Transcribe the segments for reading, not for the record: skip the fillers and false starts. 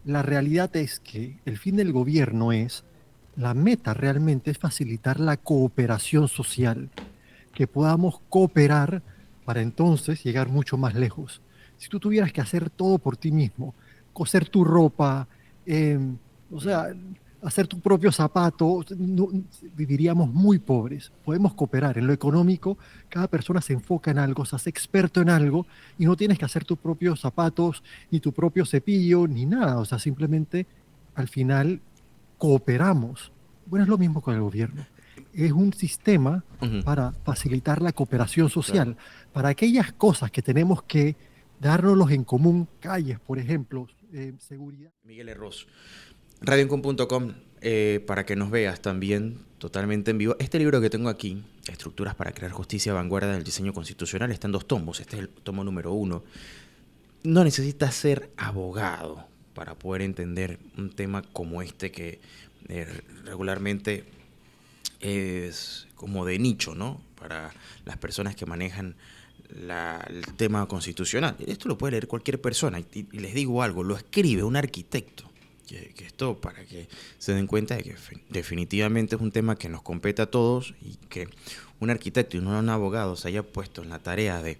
la realidad es que el fin del gobierno es, la meta realmente es facilitar la cooperación social, que podamos cooperar para entonces llegar mucho más lejos. Si tú tuvieras que hacer todo por ti mismo, coser tu ropa, o sea, hacer tu propio zapato, viviríamos muy pobres. Podemos cooperar en lo económico, cada persona se enfoca en algo, se hace experto en algo y no tienes que hacer tus propios zapatos, ni tu propio cepillo, ni nada. O sea, simplemente al final cooperamos. Bueno, es lo mismo con el gobierno. Es un sistema Ujú, para facilitar la cooperación claro. social, para aquellas cosas que tenemos que dárnoslos en común, calles, por ejemplo, seguridad. Miguel Erros, radioencom.com, para que nos veas también totalmente en vivo. Este libro que tengo aquí, Estructuras para crear justicia a vanguardia del diseño constitucional, está en 2 tomos. Este es el tomo número 1. No necesitas ser abogado para poder entender un tema como este que regularmente es como de nicho, ¿no? Para las personas que manejan el tema constitucional. Esto lo puede leer cualquier persona. Y les digo algo, lo escribe un arquitecto. Que esto para que se den cuenta de que definitivamente es un tema que nos compete a todos y que un arquitecto y no un abogado se haya puesto en la tarea de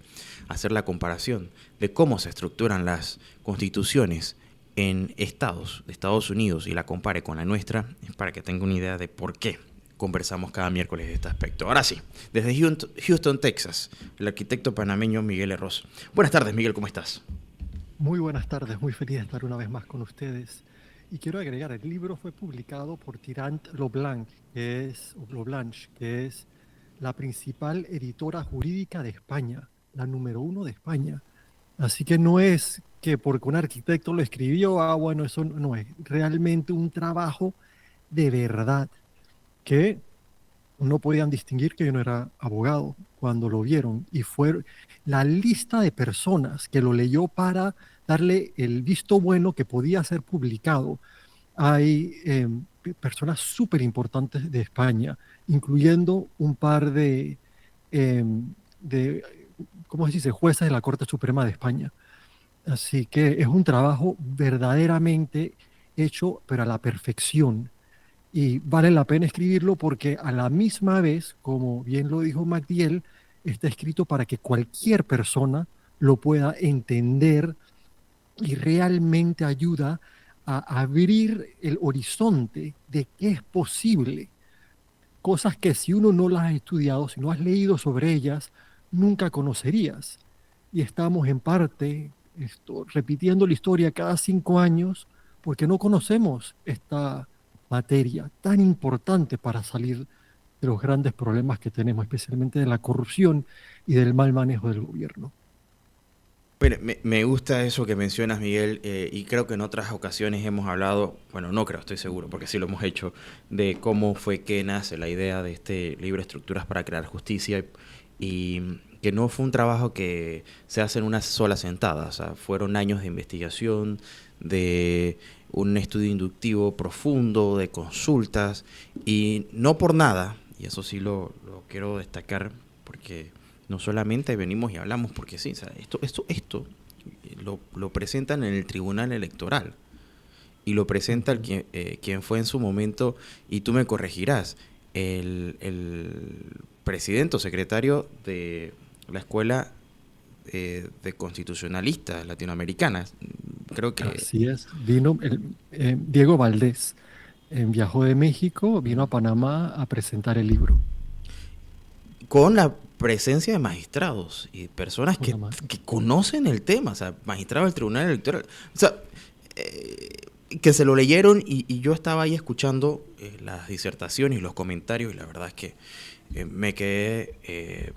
hacer la comparación de cómo se estructuran las constituciones en estados de Estados Unidos y la compare con la nuestra, es para que tenga una idea de por qué conversamos cada miércoles de este aspecto. Ahora sí, desde Houston, Texas, el arquitecto panameño Miguel Erros. Buenas tardes, Miguel, ¿cómo estás? Muy buenas tardes, muy feliz de estar una vez más con ustedes. Y quiero agregar, el libro fue publicado por Tirant Leblanc, que es la principal editora jurídica de España, la número uno de España. Así que no es que porque un arquitecto lo escribió, bueno, eso no es realmente un trabajo de verdad, que no podían distinguir que yo no era abogado cuando lo vieron. Y fue la lista de personas que lo leyó para darle el visto bueno que podía ser publicado. Hay personas súper importantes de España, incluyendo un par de, ¿cómo se dice?, jueces de la Corte Suprema de España. Así que es un trabajo verdaderamente hecho, pero a la perfección. Y vale la pena escribirlo porque a la misma vez, como bien lo dijo MacDill, está escrito para que cualquier persona lo pueda entender y realmente ayuda a abrir el horizonte de qué es posible. Cosas que si uno no las ha estudiado, si no has leído sobre ellas, nunca conocerías. Y estamos en parte repitiendo la historia cada 5 años porque no conocemos esta materia tan importante para salir de los grandes problemas que tenemos, especialmente de la corrupción y del mal manejo del gobierno. Bueno, me gusta eso que mencionas, Miguel, y creo que en otras ocasiones hemos hablado, bueno, no creo, estoy seguro, porque sí lo hemos hecho, de cómo fue que nace la idea de este libro Estructuras para crear justicia y que no fue un trabajo que se hace en una sola sentada, o sea, fueron años de investigación, de un estudio inductivo profundo, de consultas, y no por nada, y eso sí lo quiero destacar, porque no solamente venimos y hablamos porque sí, o sea, esto lo presentan en el tribunal electoral y lo presenta Ujú. quien fue en su momento, y tú me corregirás, el presidente o secretario de la escuela de constitucionalistas latinoamericanas. Creo que Así es. Vino Diego Valdés, viajó de México, vino a Panamá a presentar el libro. con la presencia de magistrados y personas Con la ma- que conocen el tema, o sea, magistrados del tribunal electoral. O sea, que se lo leyeron y yo estaba ahí escuchando las disertaciones y los comentarios y la verdad es que me quedé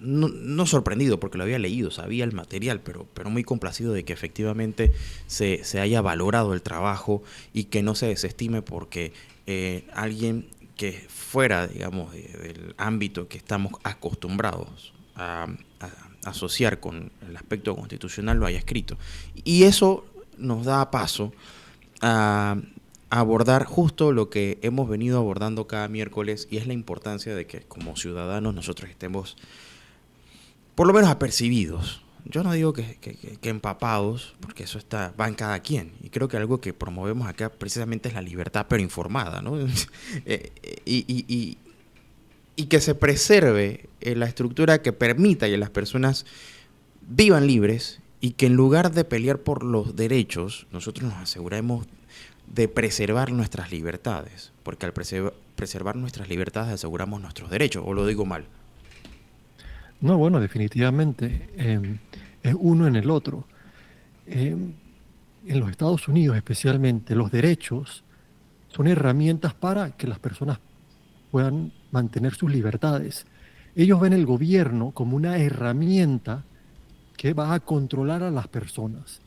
no sorprendido porque lo había leído, sabía el material, pero muy complacido de que efectivamente se haya valorado el trabajo y que no se desestime porque alguien que fuera, digamos, del ámbito que estamos acostumbrados a asociar con el aspecto constitucional lo haya escrito. Y eso nos da paso a abordar justo lo que hemos venido abordando cada miércoles y es la importancia de que como ciudadanos nosotros estemos por lo menos apercibidos Yo no digo que empapados, porque eso va en cada quien. Y creo que algo que promovemos acá precisamente es la libertad, pero informada, ¿no? y, y, y, y que se preserve la estructura que permita que las personas vivan libres y que en lugar de pelear por los derechos, nosotros nos aseguremos de preservar nuestras libertades, porque al preservar nuestras libertades aseguramos nuestros derechos, o lo digo mal. No, bueno, definitivamente es uno en el otro. Em, en los Estados Unidos especialmente, los derechos son herramientas para que las personas puedan mantener sus libertades. Ellos ven el gobierno como una herramienta que va a controlar a las personas,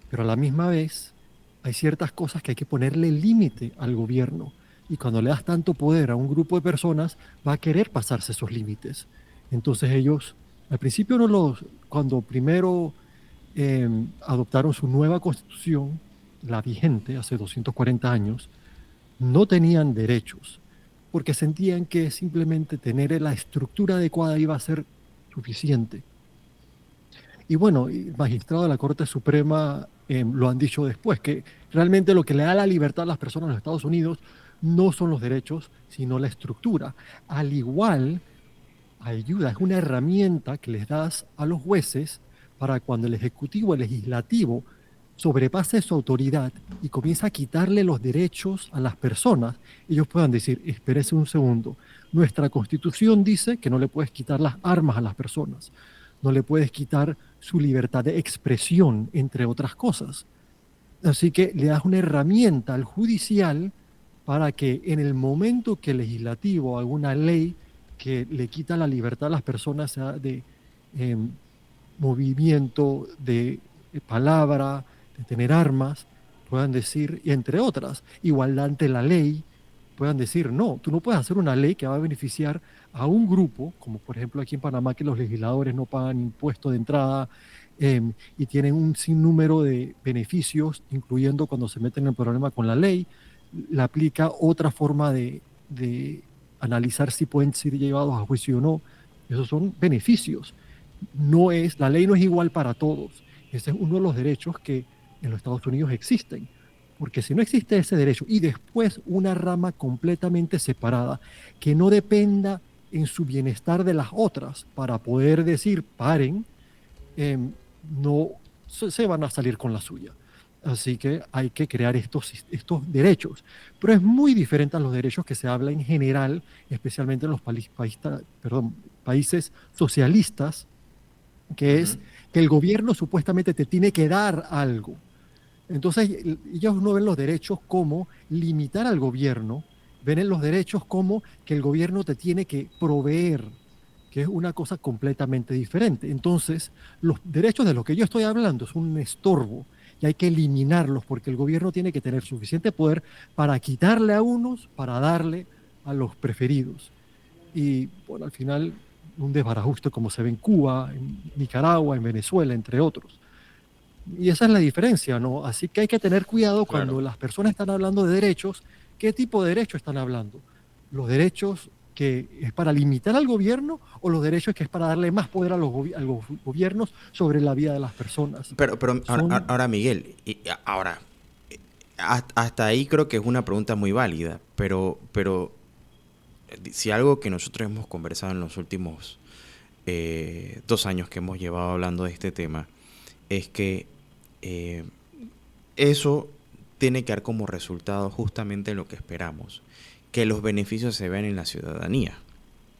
pero a la misma vez hay ciertas cosas que hay que ponerle límite al gobierno. Y cuando le das tanto poder a un grupo de personas, va a querer pasarse esos límites. Entonces ellos, al principio no los, cuando primero adoptaron su nueva constitución, la vigente hace 240 años, no tenían derechos, porque sentían que simplemente tener la estructura adecuada iba a ser suficiente. Y bueno, el magistrado de la Corte Suprema lo han dicho después, que realmente lo que le da la libertad a las personas en los Estados Unidos no son los derechos, sino la estructura. Al igual, ayuda, es una herramienta que les das a los jueces para cuando el Ejecutivo, el Legislativo, sobrepase su autoridad y comienza a quitarle los derechos a las personas, ellos puedan decir, espérese un segundo, nuestra Constitución dice que no le puedes quitar las armas a las personas, no le puedes quitar su libertad de expresión, entre otras cosas. Así que le das una herramienta al judicial para que en el momento que el legislativo haga una ley que le quita la libertad a las personas, sea de eh, movimiento, de palabra, de tener armas, puedan decir, y entre otras, igualdad ante la ley, puedan decir, no, tú no puedes hacer una ley que va a beneficiar a un grupo, como por ejemplo aquí en Panamá, que los legisladores no pagan impuesto de entrada y tienen un sinnúmero de beneficios, incluyendo cuando se meten en problema con la ley, le aplica otra forma de analizar si pueden ser llevados a juicio o no. Esos son beneficios. La ley no es igual para todos. Ese es uno de los derechos que en los Estados Unidos existen. Porque si no existe ese derecho y después una rama completamente separada que no dependa en su bienestar de las otras para poder decir paren, no se van a salir con la suya. Así que hay que crear estos derechos. Pero es muy diferente a los derechos que se habla en general, especialmente en los países socialistas, que es que el gobierno supuestamente te tiene que dar algo. Entonces, ellos no ven los derechos como limitar al gobierno, ven los derechos como que el gobierno te tiene que proveer, que es una cosa completamente diferente. Entonces, los derechos de los que yo estoy hablando es un estorbo y hay que eliminarlos porque el gobierno tiene que tener suficiente poder para quitarle a unos, para darle a los preferidos. Y bueno, al final un desbarajuste como se ve en Cuba, en Nicaragua, en Venezuela, entre otros. Y esa es la diferencia, ¿no? Así que hay que tener cuidado cuando las personas están hablando de derechos, ¿qué tipo de derechos están hablando? ¿Los derechos que es para limitar al gobierno o los derechos que es para darle más poder a los gobiernos sobre la vida de las personas? Pero ahora Miguel, ahora, hasta ahí creo que es una pregunta muy válida, pero si algo que nosotros hemos conversado en los últimos 2 años que hemos llevado hablando de este tema, es que eso tiene que dar como resultado justamente lo que esperamos, que los beneficios se vean en la ciudadanía,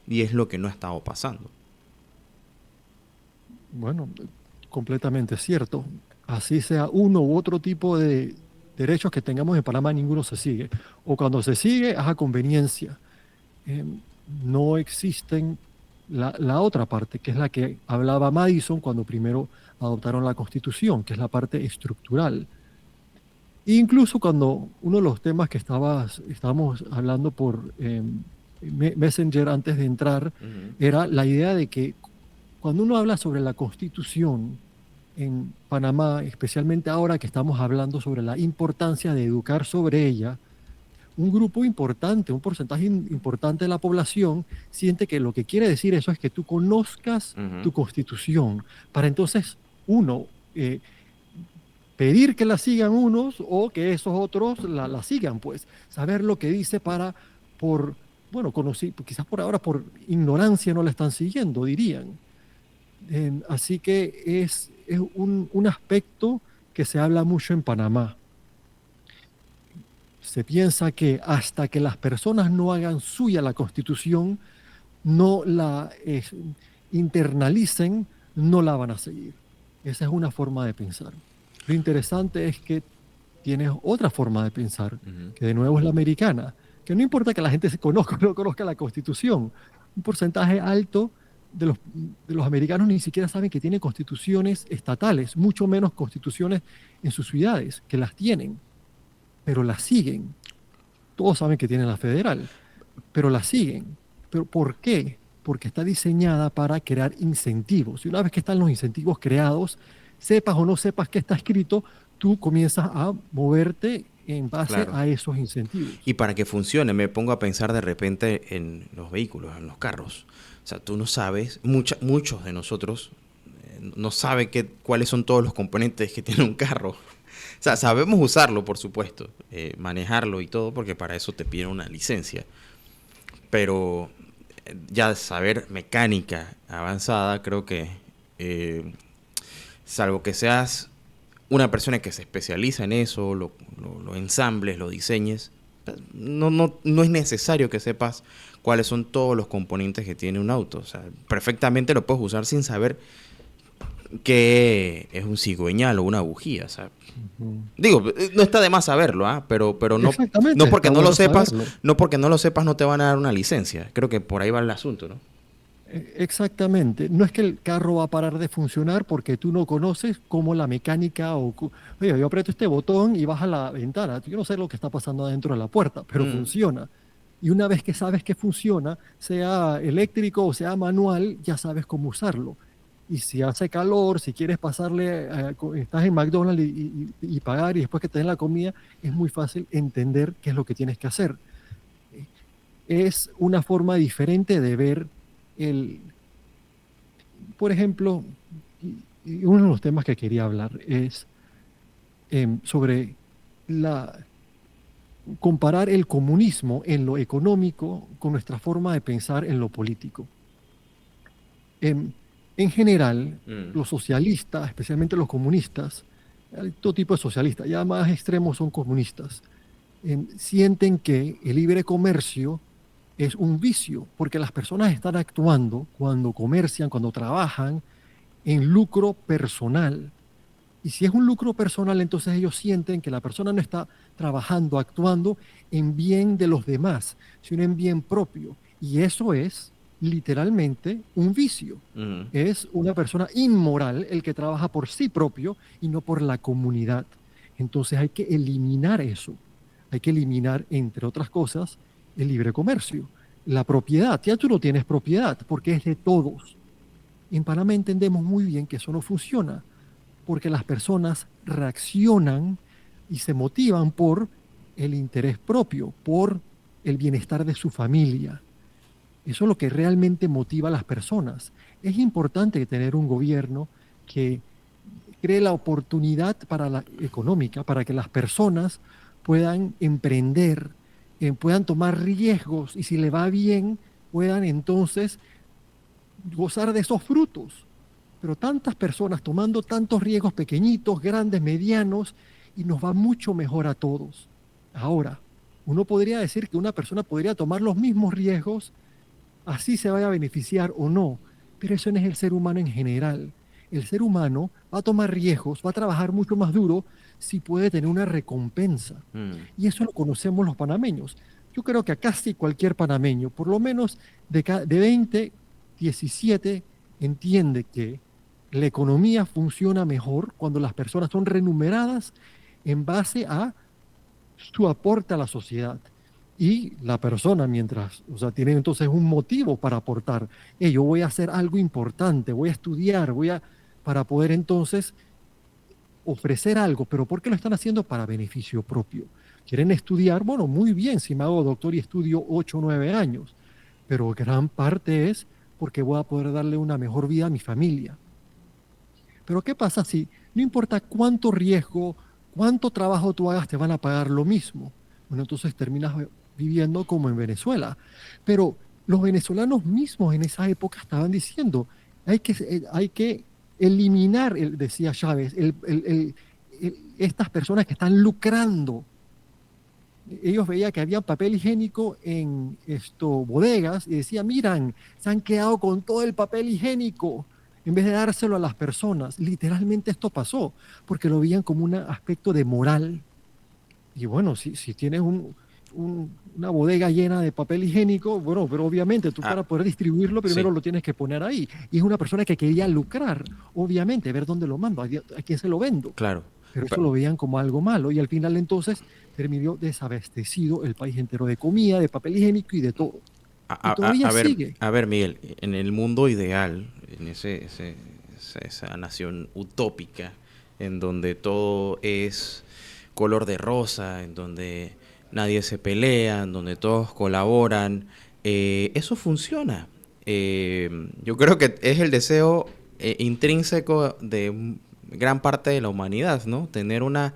y es lo que no ha estado pasando. Bueno, completamente cierto. Así sea uno u otro tipo de derechos que tengamos en Panamá, ninguno se sigue. O cuando se sigue, es a conveniencia. Eh, no existen la otra parte, que es la que hablaba Madison cuando primero adoptaron la Constitución, que es la parte estructural. E incluso cuando uno de los temas que estábamos hablando por Messenger antes de entrar, era la idea de que cuando uno habla sobre la Constitución en Panamá, especialmente ahora que estamos hablando sobre la importancia de educar sobre ella, un grupo importante, un porcentaje importante de la población siente que lo que quiere decir eso es que tú conozcas Ujú. tu constitución, para entonces uno pedir que la sigan unos o que esos otros la sigan, pues saber lo que dice para, por, bueno, quizás por ahora por ignorancia no la están siguiendo, dirían. Así que es un aspecto que se habla mucho en Panamá. Se piensa que hasta que las personas no hagan suya la Constitución, no la internalicen, no la van a seguir. Esa es una forma de pensar. Lo interesante es que tienes otra forma de pensar, Ujú. que de nuevo es la americana, que no importa que la gente se conozca o no conozca la Constitución, un porcentaje alto de los americanos ni siquiera saben que tienen constituciones estatales, mucho menos constituciones en sus ciudades, que las tienen, pero las siguen. Todos saben que tienen la federal, pero la siguen. ¿Pero por qué? Porque está diseñada para crear incentivos. Y una vez que están los incentivos creados, sepas o no sepas que está escrito, tú comienzas a moverte en base Claro. a esos incentivos. Y para que funcione, me pongo a pensar de repente en los vehículos, en los carros. O sea, tú no sabes, muchos de nosotros no saben cuáles son todos los componentes que tiene un carro. O sea, sabemos usarlo, por supuesto, manejarlo y todo, porque para eso te piden una licencia. Pero ya saber mecánica avanzada, creo que, salvo que seas una persona que se especializa en eso, lo ensambles, lo diseñes, no es necesario que sepas cuáles son todos los componentes que tiene un auto. O sea, perfectamente lo puedes usar sin saber qué es un cigüeñal o una bujía. O sea, Ujú. digo, no está de más saberlo, ¿ah? Pero no Exactamente, porque está no lo bueno sepas, saberlo. no porque no lo sepas no te van a dar una licencia. Creo que por ahí va el asunto, ¿no? Exactamente. No es que el carro va a parar de funcionar porque tú no conoces cómo la mecánica oye, yo aprieto este botón y baja la ventana. Yo no sé lo que está pasando adentro de la puerta, pero Mm, funciona. Y una vez que sabes que funciona, sea eléctrico o sea manual, ya sabes cómo usarlo. Y si hace calor, si quieres pasarle, estás en McDonald's y pagar y después que te den la comida, es muy fácil entender qué es lo que tienes que hacer. Es una forma diferente de ver el, por ejemplo, y uno de los temas que quería hablar es sobre la, comparar el comunismo en lo económico con nuestra forma de pensar en lo político. Em, en general, mm, los socialistas, especialmente los comunistas, hay todo tipo de socialistas, ya más extremos son comunistas, sienten que el libre comercio es un vicio, porque las personas están actuando cuando comercian, cuando trabajan, en lucro personal. Y si es un lucro personal, entonces ellos sienten que la persona no está trabajando, actuando en bien de los demás, sino en bien propio. Y eso es literalmente un vicio. mm. Es una persona inmoral el que trabaja por sí propio y no por la comunidad. Entonces hay que eliminar eso. Hay que eliminar, entre otras cosas, el libre comercio. La propiedad. Ya tú no tienes propiedad porque es de todos. En Panamá entendemos muy bien que eso no funciona porque las personas reaccionan y se motivan por el interés propio, por el bienestar de su familia. Eso es lo que realmente motiva a las personas. Es importante tener un gobierno que cree la oportunidad para la económica, para que las personas puedan emprender, puedan tomar riesgos y si le va bien, puedan entonces gozar de esos frutos. Pero tantas personas tomando tantos riesgos pequeñitos, grandes, medianos, y nos va mucho mejor a todos. Ahora, uno podría decir que una persona podría tomar los mismos riesgos, así se vaya a beneficiar o no, pero eso no es el ser humano en general. El ser humano va a tomar riesgos, va a trabajar mucho más duro si puede tener una recompensa. Mm. Y eso lo conocemos los panameños. Yo creo que a casi cualquier panameño, por lo menos de 20, 17, entiende que la economía funciona mejor cuando las personas son remuneradas en base a su aporte a la sociedad. Y la persona, mientras, o sea, tiene entonces un motivo para aportar. Yo voy a hacer algo importante, voy a estudiar, para poder entonces ofrecer algo, pero ¿por qué lo están haciendo? Para beneficio propio. Quieren estudiar, bueno, muy bien, si me hago doctor y estudio 8 o 9 años, pero gran parte es porque voy a poder darle una mejor vida a mi familia. Pero ¿qué pasa si no importa cuánto riesgo, cuánto trabajo tú hagas, te van a pagar lo mismo? Bueno, entonces terminas viviendo como en Venezuela. Pero los venezolanos mismos en esa época estaban diciendo, hay que eliminar, decía Chávez, estas personas que están lucrando. Ellos veían que había papel higiénico en bodegas y decían, miran, se han quedado con todo el papel higiénico en vez de dárselo a las personas. Literalmente esto pasó, porque lo veían como un aspecto de moral. Y bueno, si tienes una bodega llena de papel higiénico, bueno, pero obviamente tú Ah, para poder distribuirlo primero sí, lo tienes que poner ahí. Y es una persona que quería lucrar, obviamente, ver dónde lo mando, a quién se lo vendo. claro. Pero eso Pe- lo veían como algo malo y al final entonces terminó desabastecido el país entero de comida, de papel higiénico y de todo. Y todavía sigue. A ver, Miguel, en el mundo ideal, en esa nación utópica, en donde todo es color de rosa, en donde nadie se pelea, en donde todos colaboran, eso funciona. Yo creo que es el deseo intrínseco de gran parte de la humanidad, ¿no? Tener una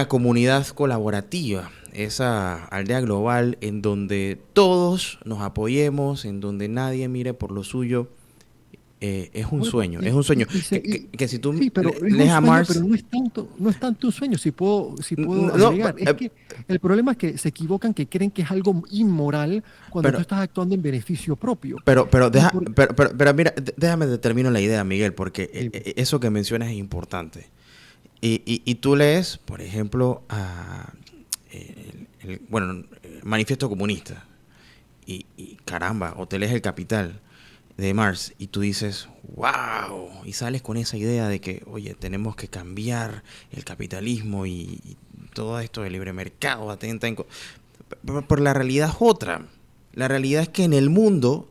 comunidad colaborativa, esa aldea global en donde todos nos apoyemos, en donde nadie mire por lo suyo, es un Bueno, sueño, es un sueño. Que si tú sí, pero es un lees a sueño, pero Marx, no es tanto un sueño, si puedo no, agregar. Es que el problema es que se equivocan, que creen que es algo inmoral cuando tú pero, estás actuando en beneficio propio. Y deja, por, pero mira, déjame termino la idea, Miguel, porque dime. eso que mencionas es importante. Y tú lees, por ejemplo, bueno, el Manifiesto Comunista, y caramba, o te lees El Capital de Marx y tú dices, wow, y sales con esa idea de que, oye, tenemos que cambiar el capitalismo y todo esto del libre mercado, atenta en... Pero la realidad es otra. La realidad es que en el mundo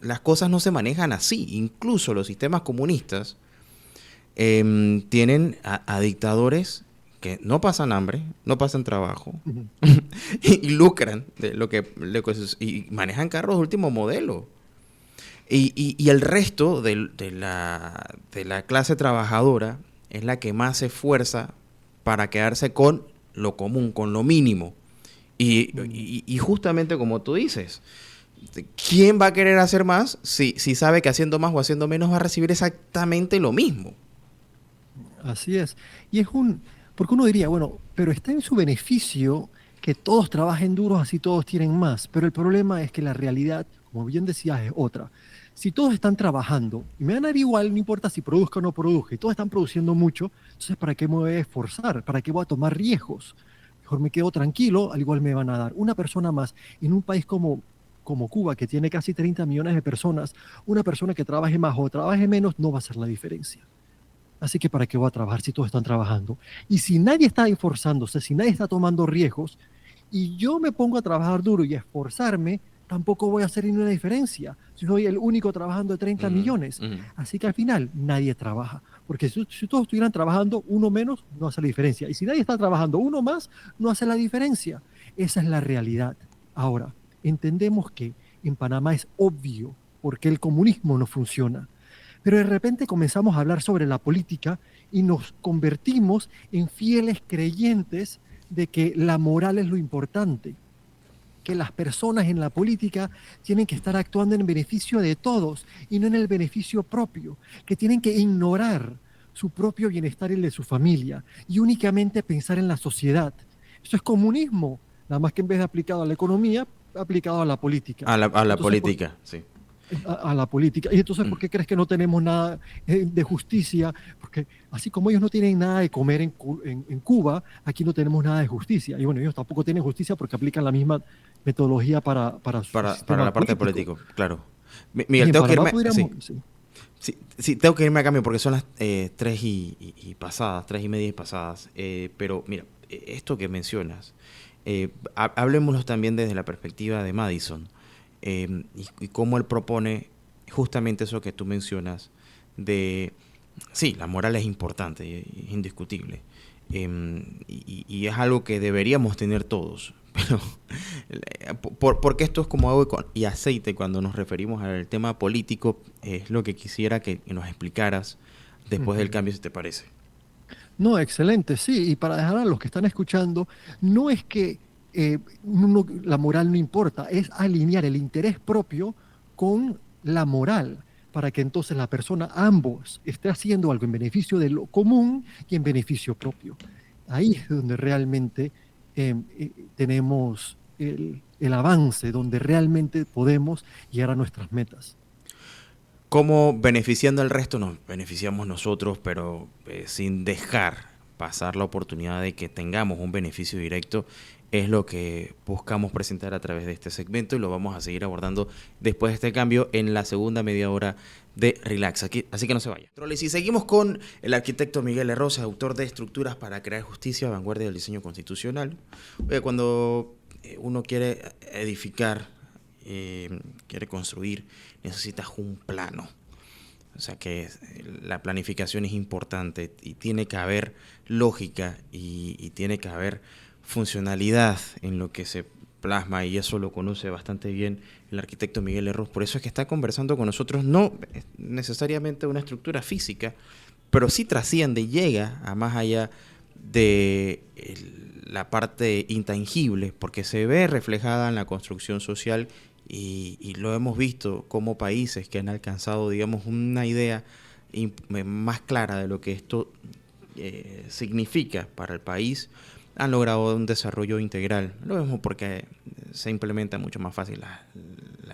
las cosas no se manejan así. Incluso los sistemas comunistas tienen a dictadores que no pasan hambre, no pasan trabajo Ujú. y lucran de y manejan carros de último modelo. Y el resto de la clase trabajadora es la que más se esfuerza para quedarse con lo común, con lo mínimo. Mm. Y justamente como tú dices, ¿quién va a querer hacer más si sabe que haciendo más o haciendo menos va a recibir exactamente lo mismo? Así es. Y porque uno diría, bueno, pero está en su beneficio que todos trabajen duros, así todos tienen más. Pero el problema es que la realidad, como bien decías, es otra. Si todos están trabajando, y me van a dar igual, no importa si produzca o no produzca, y todos están produciendo mucho, entonces ¿para qué me voy a esforzar? ¿Para qué voy a tomar riesgos? Mejor me quedo tranquilo, al igual me van a dar. Una persona más en un país como Cuba, que tiene casi 30 millones de personas, una persona que trabaje más o trabaje menos no va a hacer la diferencia. Así que ¿para qué voy a trabajar si todos están trabajando? Y si nadie está esforzándose, si nadie está tomando riesgos, y yo me pongo a trabajar duro y a esforzarme, tampoco voy a hacer ninguna diferencia. Si soy el único trabajando de 30 Ujú, millones. ujú. Así que al final nadie trabaja. Porque si todos estuvieran trabajando, uno menos no hace la diferencia. Y si nadie está trabajando, uno más no hace la diferencia. Esa es la realidad. Ahora, entendemos que en Panamá es obvio por qué el comunismo no funciona, pero de repente comenzamos a hablar sobre la política y nos convertimos en fieles creyentes de que la moral es lo importante, que las personas en la política tienen que estar actuando en beneficio de todos y no en el beneficio propio, que tienen que ignorar su propio bienestar y el de su familia y únicamente pensar en la sociedad. Eso es comunismo, nada más que en vez de aplicado a la economía, aplicado a la política. A la Entonces, política, sí. a la política. Y entonces, Mm. ¿por qué crees que no tenemos nada de justicia? Porque así como ellos no tienen nada de comer en Cuba, aquí no tenemos nada de justicia. Y bueno, ellos tampoco tienen justicia porque aplican la misma metodología para su Para sistema la parte político. político, claro. Y Miguel, en tengo que Panamá irme, podríamos, sí. sí. Sí, sí, tengo que irme a cambio porque son las 3 y pasadas, 3:30 y pasadas. Pero mira, esto que mencionas, hablemoslo también desde la perspectiva de Madison, y cómo él propone justamente eso que tú mencionas de, sí, la moral es importante, es indiscutible, y es algo que deberíamos tener todos. Pero, porque esto es como agua y aceite cuando nos referimos al tema político, es lo que quisiera que nos explicaras después del Ujú. cambio, si te parece. No, excelente, sí. Y para dejar a los que están escuchando, no es que la moral no importa, es alinear el interés propio con la moral, para que entonces la persona, ambos, esté haciendo algo en beneficio de lo común y en beneficio propio. Ahí es donde realmente tenemos el avance, donde realmente podemos llegar a nuestras metas. Cómo beneficiando al resto nos beneficiamos nosotros, pero sin dejar pasar la oportunidad de que tengamos un beneficio directo, es lo que buscamos presentar a través de este segmento y lo vamos a seguir abordando después de este cambio en la segunda media hora de Relax. Así que no se vaya. Y si seguimos con el arquitecto Miguel Rosa, autor de Estructuras para crear justicia, vanguardia del diseño constitucional. Cuando uno quiere edificar, quiere construir, necesitas un plano. O sea que la planificación es importante y tiene que haber lógica y tiene que haber funcionalidad en lo que se plasma, y eso lo conoce bastante bien el arquitecto Miguel Erros. Por eso es que está conversando con nosotros, no necesariamente una estructura física, pero sí trasciende, llega a más allá de la parte intangible, porque se ve reflejada en la construcción social y lo hemos visto como países que han alcanzado, digamos, una idea más clara de lo que esto significa para el país, han logrado un desarrollo integral. Lo vemos porque se implementan mucho más fácil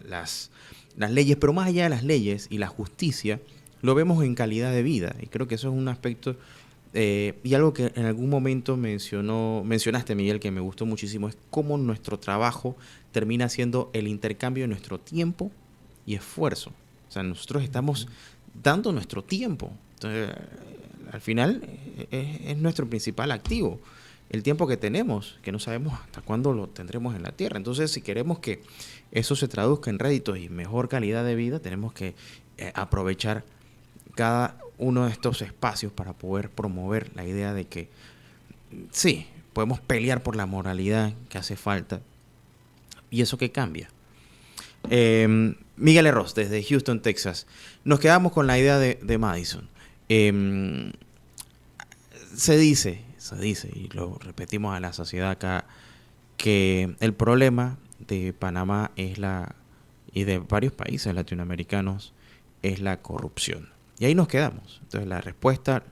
las leyes, pero más allá de las leyes y la justicia, lo vemos en calidad de vida, y creo que eso es un aspecto y algo que en algún momento mencionaste, Miguel, que me gustó muchísimo, es cómo nuestro trabajo termina siendo el intercambio de nuestro tiempo y esfuerzo. O sea, nosotros estamos dando nuestro tiempo. Entonces, al final es nuestro principal activo, el tiempo que tenemos, que no sabemos hasta cuándo lo tendremos en la Tierra. Entonces, si queremos que eso se traduzca en réditos y mejor calidad de vida, tenemos que aprovechar cada uno de estos espacios para poder promover la idea de que sí, podemos pelear por la moralidad que hace falta, y eso que cambia. Miguel Erros, desde Houston, Texas. Nos quedamos con la idea de Madison. Se dice, y lo repetimos a la sociedad acá, que el problema de Panamá y de varios países latinoamericanos es la corrupción. Y ahí nos quedamos. Entonces la respuesta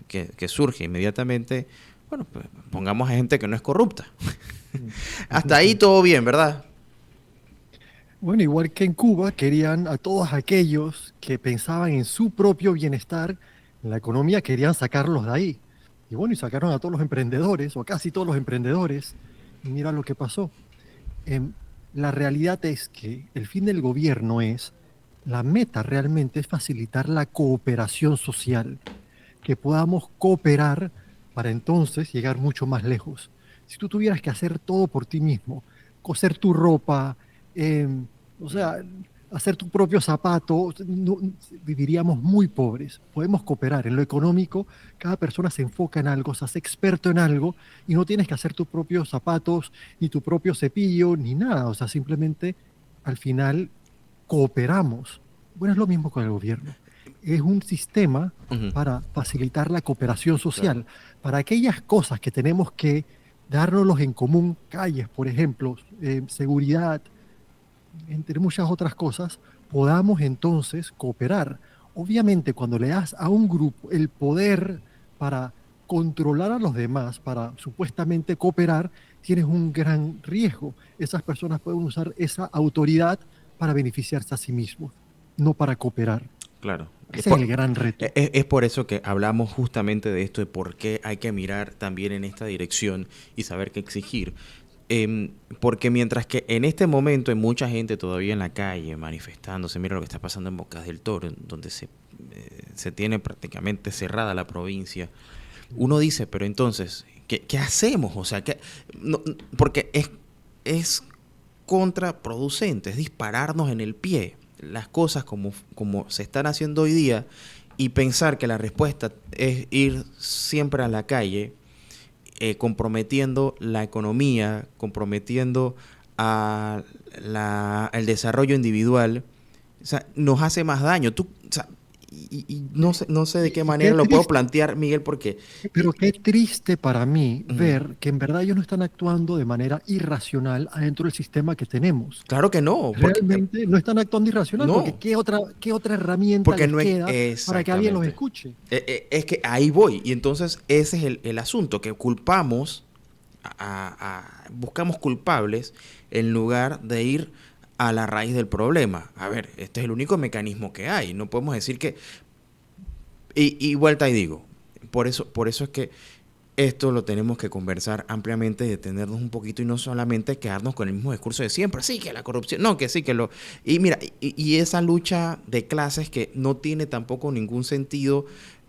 que surge inmediatamente, bueno, pues pongamos a gente que no es corrupta. Hasta ahí todo bien, ¿verdad? Bueno, igual que en Cuba, querían a todos aquellos que pensaban en su propio bienestar en la economía, querían sacarlos de ahí. Y bueno, y sacaron a todos los emprendedores, o a casi todos los emprendedores, y mira lo que pasó. Em, la realidad es que el fin del gobierno la meta realmente es facilitar la cooperación social, que podamos cooperar para entonces llegar mucho más lejos. Si tú tuvieras que hacer todo por ti mismo, coser tu ropa, o sea, hacer tu propio zapato, viviríamos muy pobres. Podemos cooperar en lo económico, cada persona se enfoca en algo, se hace experto en algo y no tienes que hacer tus propios zapatos, ni tu propio cepillo, ni nada. O sea, simplemente al final cooperamos. Bueno, es lo mismo con el gobierno. Es un sistema Uh-huh. para facilitar la cooperación Claro. social, para aquellas cosas que tenemos que dárnoslos en común, calles, por ejemplo, seguridad, entre muchas otras cosas, podamos entonces cooperar. Obviamente, cuando le das a un grupo el poder para controlar a los demás, para supuestamente cooperar, tienes un gran riesgo. Esas personas pueden usar esa autoridad para beneficiarse a sí mismos, no para cooperar. Claro. Ese es el gran reto. Es por eso que hablamos justamente de esto, de por qué hay que mirar también en esta dirección y saber qué exigir. Porque mientras que en este momento hay mucha gente todavía en la calle manifestándose, mira lo que está pasando en Bocas del Toro, donde se tiene prácticamente cerrada la provincia, uno dice, pero entonces, ¿qué hacemos? O sea, no, porque es contraproducente, es dispararnos en el pie las cosas como se están haciendo hoy día, y pensar que la respuesta es ir siempre a la calle comprometiendo la economía, comprometiendo el desarrollo individual, o sea, nos hace más daño. O sea, y no sé de qué Y manera qué lo puedo triste, plantear, Miguel, porque... pero qué triste para mí Ujú. ver que en verdad ellos no están actuando de manera irracional adentro del sistema que tenemos. Claro que no, porque... Realmente no están actuando irracional porque no, qué otra herramienta porque les no es queda para que alguien los exactamente. escuche? Es que ahí voy. Y entonces ese es el asunto, que culpamos, buscamos culpables en lugar de ir a la raíz del problema. A ver, este es el único mecanismo que hay. No podemos decir que... Y vuelta y digo, por eso es que esto lo tenemos que conversar ampliamente, detenernos un poquito y no solamente quedarnos con el mismo discurso de siempre. Sí, que la corrupción, no, que sí, que lo... Y mira, y esa lucha de clases que no tiene tampoco ningún sentido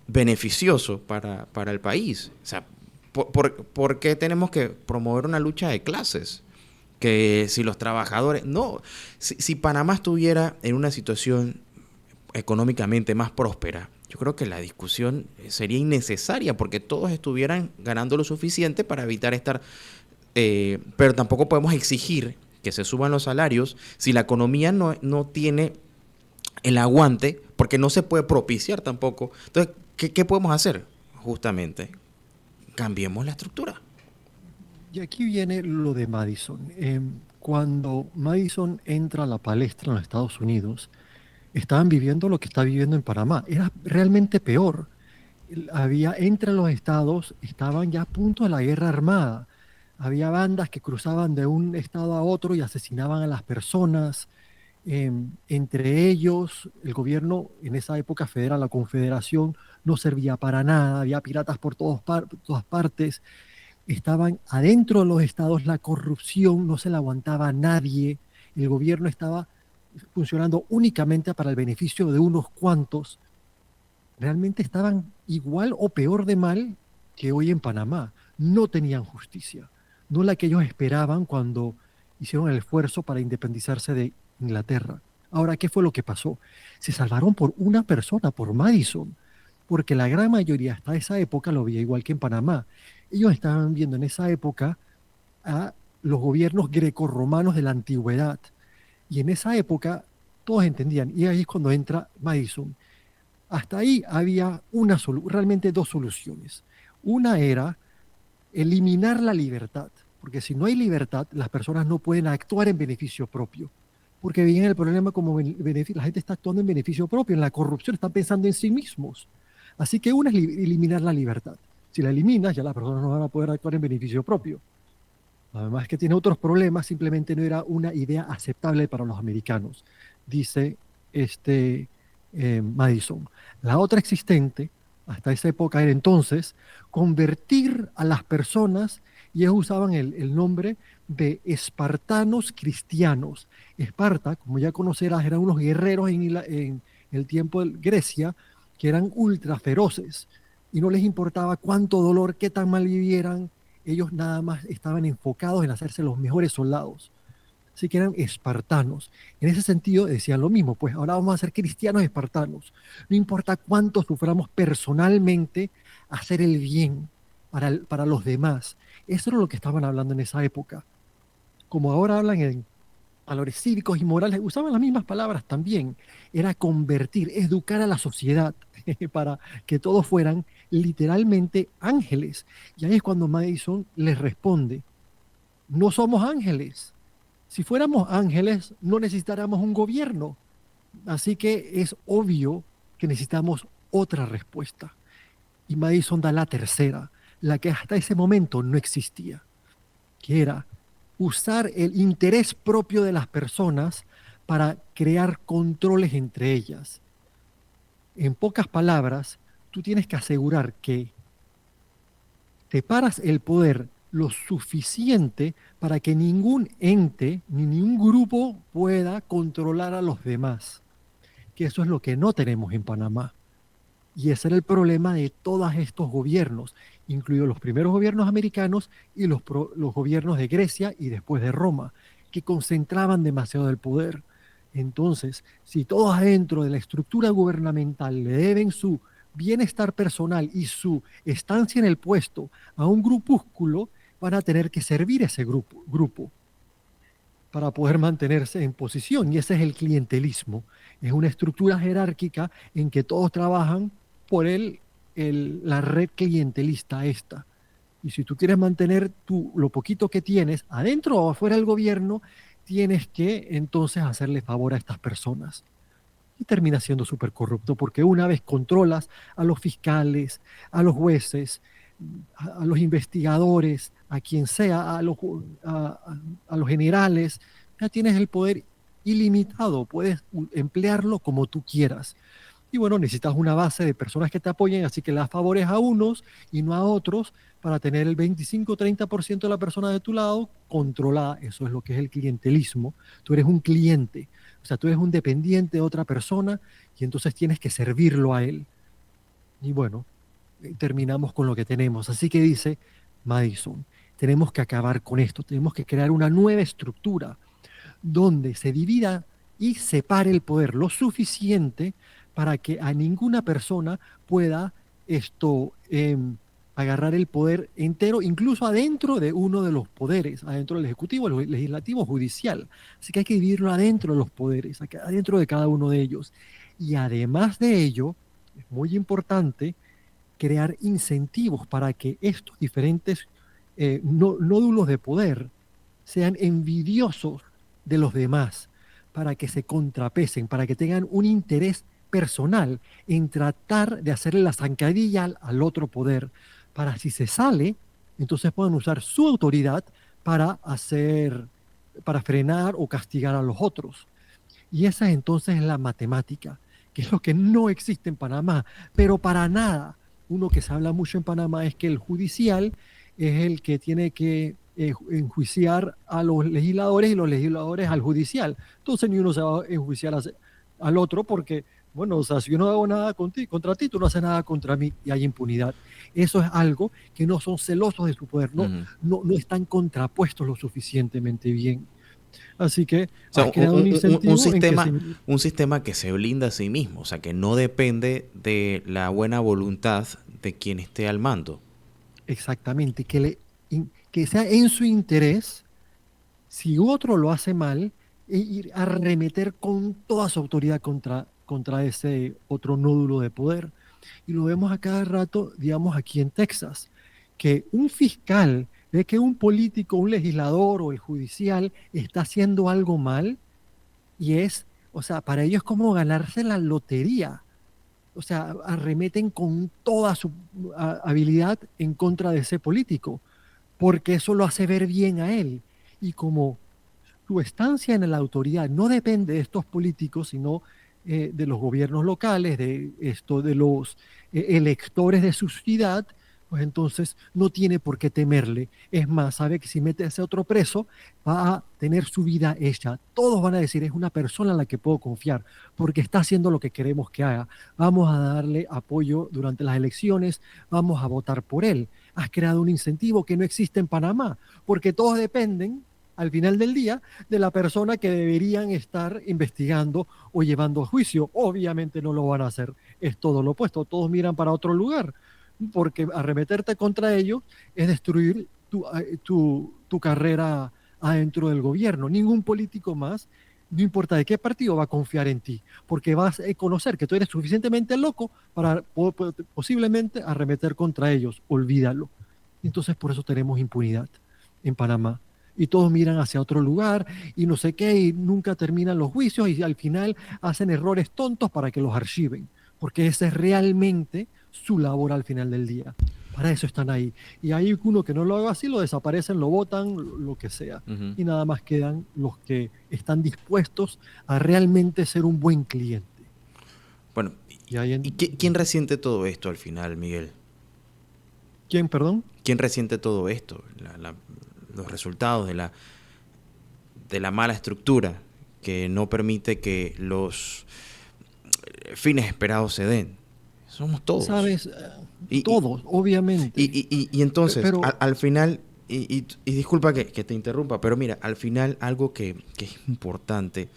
beneficioso para el país. O sea, ¿por qué tenemos que promover una lucha de clases? Que si los trabajadores... No, si Panamá estuviera en una situación económicamente más próspera, yo creo que la discusión sería innecesaria porque todos estuvieran ganando lo suficiente para evitar estar... pero tampoco podemos exigir que se suban los salarios si la economía no tiene el aguante, porque no se puede propiciar tampoco. Entonces, ¿qué podemos hacer? Justamente, cambiemos la estructura. Y aquí viene lo de Madison. Cuando Madison entra a la palestra en los Estados Unidos, estaban viviendo lo que está viviendo en Panamá. Era realmente peor. Había entre los estados, estaban ya a punto de la guerra armada. Había bandas que cruzaban de un estado a otro y asesinaban a las personas. Entre ellos, el gobierno en esa época federal, la Confederación, no servía para nada. Había piratas por todas partes. Estaban adentro de los estados, la corrupción no se la aguantaba a nadie. El gobierno estaba funcionando únicamente para el beneficio de unos cuantos. Realmente estaban igual o peor de mal que hoy en Panamá. No tenían justicia, no la que ellos esperaban cuando hicieron el esfuerzo para independizarse de Inglaterra. Ahora, ¿qué fue lo que pasó? Se salvaron por una persona, por Madison, porque la gran mayoría hasta esa época lo veía igual que en Panamá. Ellos estaban viendo en esa época a los gobiernos grecorromanos de la antigüedad. Y en esa época todos entendían, y ahí es cuando entra Madison. Hasta ahí había realmente dos soluciones. Una era eliminar la libertad, porque si no hay libertad, las personas no pueden actuar en beneficio propio, porque viene el problema como la gente está actuando en beneficio propio, en la corrupción están pensando en sí mismos. Así que una es eliminar la libertad. Si la eliminas, ya las personas no van a poder actuar en beneficio propio. Además que tiene otros problemas, simplemente no era una idea aceptable para los americanos, dice Madison. La otra existente, hasta esa época era entonces, convertir a las personas, y ellos usaban el nombre de espartanos cristianos. Esparta, como ya conocerás, eran unos guerreros en el tiempo de Grecia que eran ultra feroces y no les importaba cuánto dolor, qué tan mal vivieran, ellos nada más estaban enfocados en hacerse los mejores soldados. Así que eran espartanos. En ese sentido decían lo mismo, pues ahora vamos a ser cristianos espartanos. No importa cuánto suframos personalmente, hacer el bien para los demás. Eso era lo que estaban hablando en esa época. Como ahora hablan en valores cívicos y morales, usaban las mismas palabras también. Era convertir, educar a la sociedad para que todos fueran literalmente ángeles. Y ahí es cuando Madison les responde, no somos ángeles. Si fuéramos ángeles, no necesitaríamos un gobierno. Así que es obvio que necesitamos otra respuesta. Y Madison da la tercera, la que hasta ese momento no existía, que era usar el interés propio de las personas para crear controles entre ellas. En pocas palabras, tú tienes que asegurar que te paras el poder lo suficiente para que ningún ente ni ningún grupo pueda controlar a los demás, que eso es lo que no tenemos en Panamá. Y ese era el problema de todos estos gobiernos, incluidos los primeros gobiernos americanos y los gobiernos de Grecia y después de Roma, que concentraban demasiado el poder. Entonces, si todos adentro de la estructura gubernamental le deben su bienestar personal y su estancia en el puesto a un grupúsculo, van a tener que servir ese grupo para poder mantenerse en posición. Y ese es el clientelismo. Es una estructura jerárquica en que todos trabajan por la red clientelista esta. Y si tú quieres mantener lo poquito que tienes adentro o afuera del gobierno, tienes que entonces hacerle favor a estas personas. Y termina siendo súper corrupto porque una vez controlas a los fiscales, a los jueces, a los investigadores, a quien sea, a los generales, ya tienes el poder ilimitado, puedes emplearlo como tú quieras. Y bueno, necesitas una base de personas que te apoyen, así que le das favores a unos y no a otros para tener el 25-30% de la persona de tu lado controlada. Eso es lo que es el clientelismo. Tú eres un cliente, o sea, tú eres un dependiente de otra persona y entonces tienes que servirlo a él. Y bueno, terminamos con lo que tenemos. Así que dice Madison, tenemos que acabar con esto, tenemos que crear una nueva estructura donde se divida y separe el poder lo suficiente para que a ninguna persona pueda agarrar el poder entero, incluso adentro de uno de los poderes, adentro del ejecutivo, el legislativo, judicial. Así que hay que dividirlo adentro de los poderes, adentro de cada uno de ellos. Y además de ello, es muy importante crear incentivos para que estos diferentes nódulos de poder sean envidiosos de los demás, para que se contrapesen, para que tengan un interés personal en tratar de hacerle la zancadilla al otro poder, para si se sale, entonces puedan usar su autoridad para para frenar o castigar a los otros. Y esa entonces es la matemática, que es lo que no existe en Panamá, pero para nada. Uno que se habla mucho en Panamá es que el judicial es el que tiene que enjuiciar a los legisladores y los legisladores al judicial. Entonces ni uno se va a enjuiciar al otro porque, bueno, o sea, si yo no hago nada contra ti, tú no haces nada contra mí y hay impunidad. Eso es algo que no son celosos de su poder, no están contrapuestos lo suficientemente bien. Así que O sea, has creado un incentivo en que un sistema que se blinda a sí mismo, o sea, que no depende de la buena voluntad de quien esté al mando. exactamente, que sea en su interés, si otro lo hace mal, ir a arremeter con toda su autoridad contra ese otro nódulo de poder. Y lo vemos a cada rato, digamos, aquí en Texas, que un fiscal ve que un político, un legislador o el judicial está haciendo algo mal y o sea, para ellos es como ganarse la lotería. O sea, arremeten con toda su habilidad en contra de ese político, porque eso lo hace ver bien a él. Y como su estancia en la autoridad no depende de estos políticos, sino de los gobiernos locales, de los electores de su ciudad, pues entonces no tiene por qué temerle. Es más, sabe que si mete a ese otro preso, va a tener su vida hecha. Todos van a decir, es una persona en la que puedo confiar, porque está haciendo lo que queremos que haga. Vamos a darle apoyo durante las elecciones, vamos a votar por él. Has creado un incentivo que no existe en Panamá, porque todos dependen al final del día de la persona que deberían estar investigando o llevando a juicio. Obviamente no lo van a hacer, es todo lo opuesto, todos miran para otro lugar, porque arremeterte contra ellos es destruir tu carrera adentro del gobierno. Ningún político más, no importa de qué partido, va a confiar en ti, porque vas a conocer que tú eres suficientemente loco para posiblemente arremeter contra ellos. Olvídalo. Entonces por eso tenemos impunidad en Panamá y todos miran hacia otro lugar y no sé qué, y nunca terminan los juicios y al final hacen errores tontos para que los archiven, porque ese es realmente su labor al final del día. Para eso están ahí. Y hay uno que no lo haga así, lo desaparecen, lo botan, lo que sea. Y nada más quedan los que están dispuestos a realmente ser un buen cliente. Bueno, ¿y quién resiente todo esto al final, Miguel? ¿Quién, perdón? ¿Quién resiente todo esto? Los resultados de la mala estructura que no permite que los fines esperados se den. Somos todos. ¿Sabes? Todos, obviamente. Y entonces, pero, al final, y disculpa que te interrumpa, pero mira, al final algo que es importante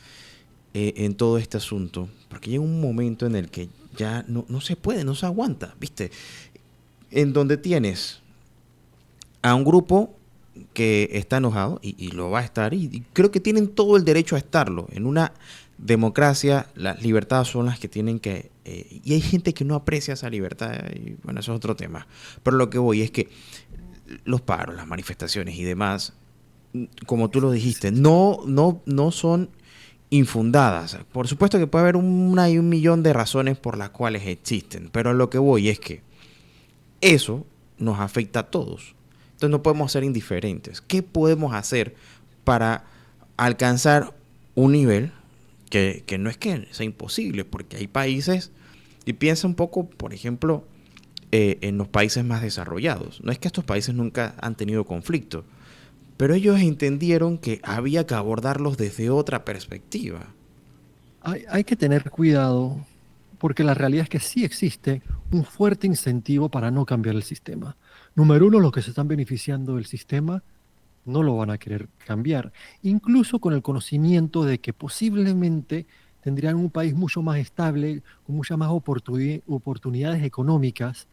en todo este asunto, porque llega un momento en el que ya no se puede, no se aguanta, ¿viste? En donde tienes a un grupo que está enojado y lo va a estar, y creo que tienen todo el derecho a estarlo. En una democracia, las libertades son las que tienen que... y hay gente que no aprecia esa libertad, y bueno, eso es otro tema. Pero lo que voy es que los paros, las manifestaciones y demás, como tú lo dijiste, no son infundadas. Por supuesto que puede haber una y un millón de razones por las cuales existen, pero lo que voy es que eso nos afecta a todos. Entonces no podemos ser indiferentes. ¿Qué podemos hacer para alcanzar un nivel que no es que sea imposible? Porque hay países, y piensa un poco, por ejemplo, en los países más desarrollados. No es que estos países nunca han tenido conflicto, pero ellos entendieron que había que abordarlos desde otra perspectiva. Hay que tener cuidado porque la realidad es que sí existe un fuerte incentivo para no cambiar el sistema. Número uno, los que se están beneficiando del sistema no lo van a querer cambiar, incluso con el conocimiento de que posiblemente tendrían un país mucho más estable, con muchas más oportunidades económicas.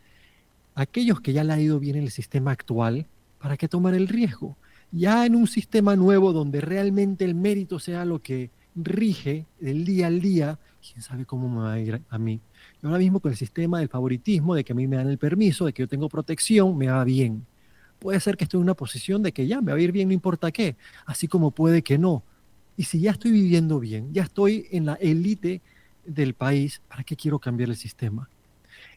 Aquellos que ya le ha ido bien el sistema actual, ¿para qué tomar el riesgo? Ya en un sistema nuevo donde realmente el mérito sea lo que rige del día al día, quién sabe cómo me va a ir a mí. Y ahora mismo con el sistema del favoritismo, de que a mí me dan el permiso, de que yo tengo protección, me va bien. Puede ser que estoy en una posición de que ya me va a ir bien, no importa qué, así como puede que no. Y si ya estoy viviendo bien, ya estoy en la élite del país, ¿para qué quiero cambiar el sistema?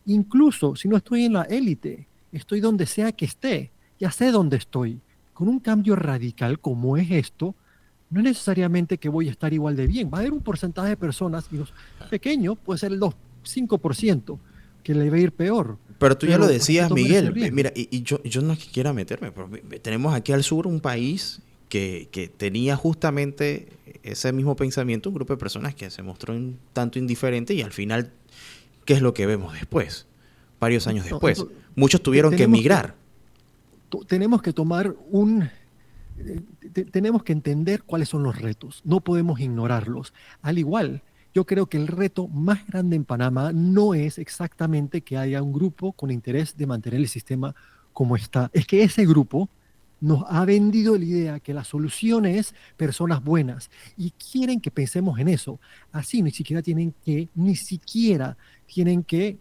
Incluso si no estoy en la élite, estoy donde sea que esté, ya sé dónde estoy. Con un cambio radical como es esto, no es necesariamente que voy a estar igual de bien. Va a haber un porcentaje de personas, digo, pequeño, puede ser el 2, 5%, que le va a ir peor. Pero tú ya lo Pero ¿para qué decías, tomar ese Miguel. riesgo? Mira, y yo no es que quiera meterme, pero tenemos aquí al sur un país que tenía justamente ese mismo pensamiento, un grupo de personas que se mostró un tanto indiferente y al final, ¿qué es lo que vemos después? Varios años No, después. Muchos tuvieron que tenemos emigrar. tenemos que tomar tenemos que entender cuáles son los retos, no podemos ignorarlos. Al igual, yo creo que el reto más grande en Panamá no es exactamente que haya un grupo con interés de mantener el sistema como está, es que ese grupo nos ha vendido la idea que la solución es personas buenas y quieren que pensemos en eso. Así ni siquiera tienen que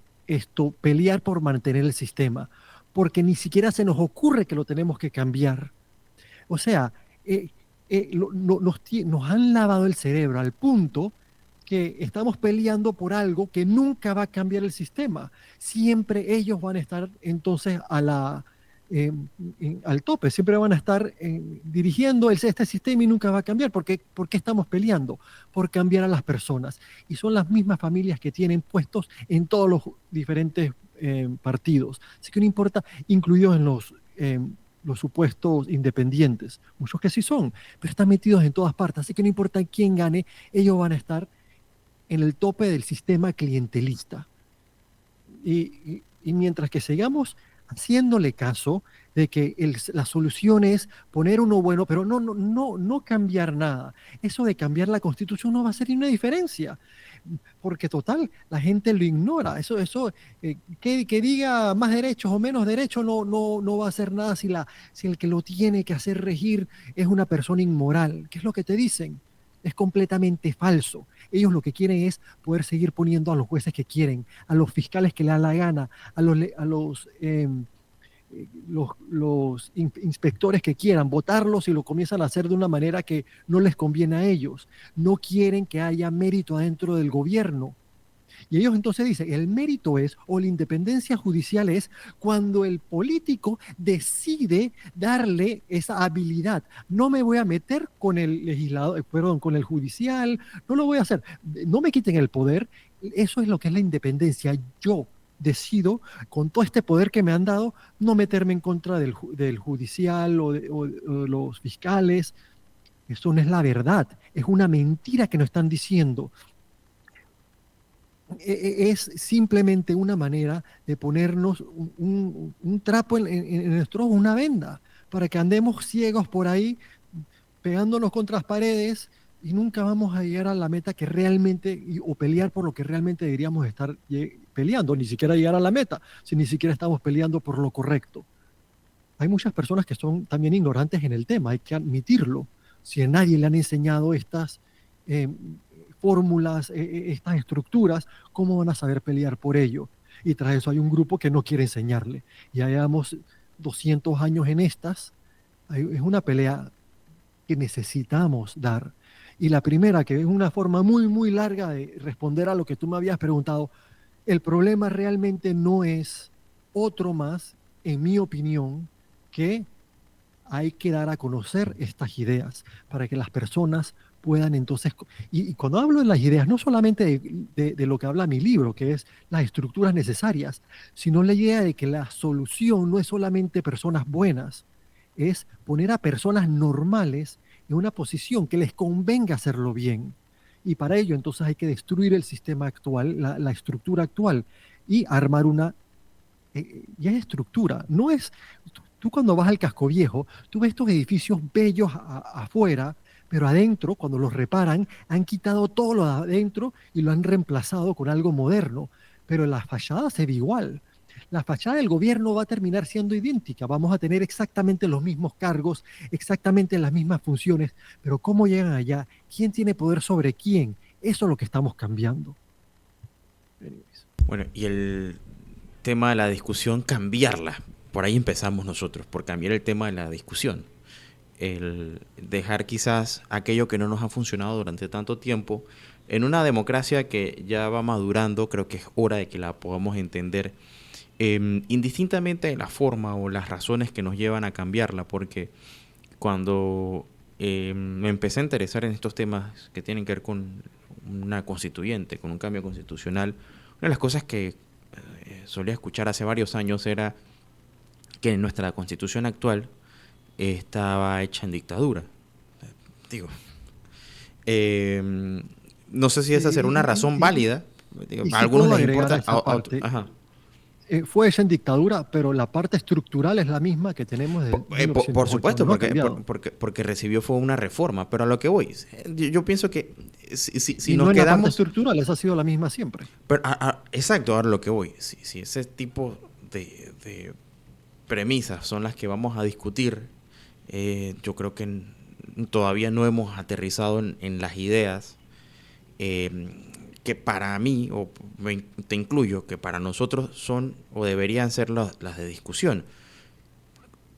pelear por mantener el sistema, porque ni siquiera se nos ocurre que lo tenemos que cambiar. O sea, nos han lavado el cerebro al punto que estamos peleando por algo que nunca va a cambiar el sistema. Siempre ellos van a estar entonces eh, al tope, siempre van a estar dirigiendo este sistema y nunca va a cambiar. ¿Por qué estamos peleando? Por cambiar a las personas. Y son las mismas familias que tienen puestos en todos los diferentes partidos. Así que no importa, incluidos en los supuestos independientes, muchos que sí son, pero están metidos en todas partes, así que no importa quién gane, ellos van a estar en el tope del sistema clientelista. Y mientras que sigamos haciéndole caso de que la solución es poner uno bueno, pero no cambiar nada. Eso de cambiar la constitución no va a hacer ni una diferencia, porque total, la gente lo ignora. Que diga más derechos o menos derechos no va a hacer nada si el que lo tiene que hacer regir es una persona inmoral. ¿Qué es lo que te dicen? Es completamente falso. Ellos lo que quieren es poder seguir poniendo a los jueces que quieren, a los fiscales que le da la gana, a los inspectores que quieran, votarlos y lo comienzan a hacer de una manera que no les conviene a ellos. No quieren que haya mérito adentro del gobierno. Y ellos entonces dicen, el mérito es, o la independencia judicial es, cuando el político decide darle esa habilidad. No me voy a meter con el legislador, perdón, con el judicial, no lo voy a hacer. No me quiten el poder. Eso es lo que es la independencia. Yo decido, con todo este poder que me han dado, no meterme en contra del judicial o de los fiscales. Eso no es la verdad, es una mentira que nos están diciendo. Es simplemente una manera de ponernos un trapo en nuestro una venda, para que andemos ciegos por ahí, pegándonos contra las paredes, y nunca vamos a llegar a la meta que realmente, o pelear por lo que realmente deberíamos estar peleando, ni siquiera llegar a la meta, si ni siquiera estamos peleando por lo correcto. Hay muchas personas que son también ignorantes en el tema, hay que admitirlo. Si a nadie le han enseñado estas eh, fórmulas, estas estructuras, ¿cómo van a saber pelear por ello? Y tras eso hay un grupo que no quiere enseñarle. Ya llevamos 200 años en estas, es una pelea que necesitamos dar. Y la primera, que es una forma muy, muy larga de responder a lo que tú me habías preguntado, el problema realmente no es otro más, en mi opinión, que hay que dar a conocer estas ideas para que las personas puedan entonces, y cuando hablo de las ideas, no solamente de lo que habla mi libro, que es las estructuras necesarias, sino la idea de que la solución no es solamente personas buenas, es poner a personas normales en una posición que les convenga hacerlo bien. Y para ello entonces hay que destruir el sistema actual, la estructura actual, y armar una ya es estructura. No es, tú cuando vas al Casco Viejo, tú ves estos edificios bellos afuera, pero adentro, cuando los reparan, han quitado todo lo de adentro y lo han reemplazado con algo moderno. Pero la fachada se ve igual. La fachada del gobierno va a terminar siendo idéntica. Vamos a tener exactamente los mismos cargos, exactamente las mismas funciones, pero ¿cómo llegan allá? ¿Quién tiene poder sobre quién? Eso es lo que estamos cambiando. Anyways. Bueno, y el tema de la discusión, cambiarla. Por ahí empezamos nosotros, por cambiar el tema de la discusión. El dejar quizás aquello que no nos ha funcionado durante tanto tiempo. En una democracia que ya va madurando, creo que es hora de que la podamos entender, indistintamente de la forma o las razones que nos llevan a cambiarla, porque cuando me empecé a interesar en estos temas que tienen que ver con una constituyente, con un cambio constitucional, una de las cosas que solía escuchar hace varios años era que nuestra constitución actual estaba hecha en dictadura. Digo, eh, no sé si esa será una razón válida. Digo, Y a si algunos puedo les agregar a importa. esa parte, Ajá. fue hecha en dictadura, pero la parte estructural es la misma que tenemos desde Por 1908, supuesto, no ha cambiado. porque recibió fue una reforma, pero a lo que voy, yo pienso que si Y nos no en la parte quedamos. estructural, esa ha sido la misma siempre. Pero, exacto, ahora lo que voy, si ese tipo de premisas son las que vamos a discutir, yo creo que todavía no hemos aterrizado en las ideas eh, que para mí, o te incluyo, que para nosotros son o deberían ser las de discusión.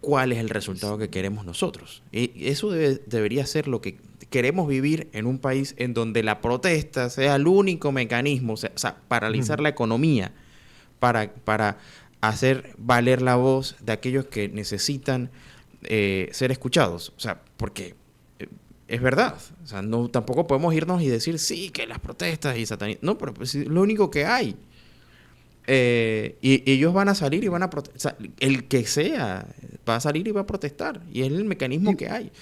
¿Cuál es el resultado que queremos nosotros? Y eso debería ser lo que queremos, vivir en un país en donde la protesta sea el único mecanismo, o sea paralizar Ujú. la economía para hacer valer la voz de aquellos que necesitan ser escuchados. O sea, porque es verdad. O sea, no, tampoco podemos irnos y decir, sí, que las protestas y satanismo. No, pero pues, es lo único que hay. Y ellos van a salir y van a protestar. O sea, el que sea va a salir y va a protestar. Y es el mecanismo Y, que hay.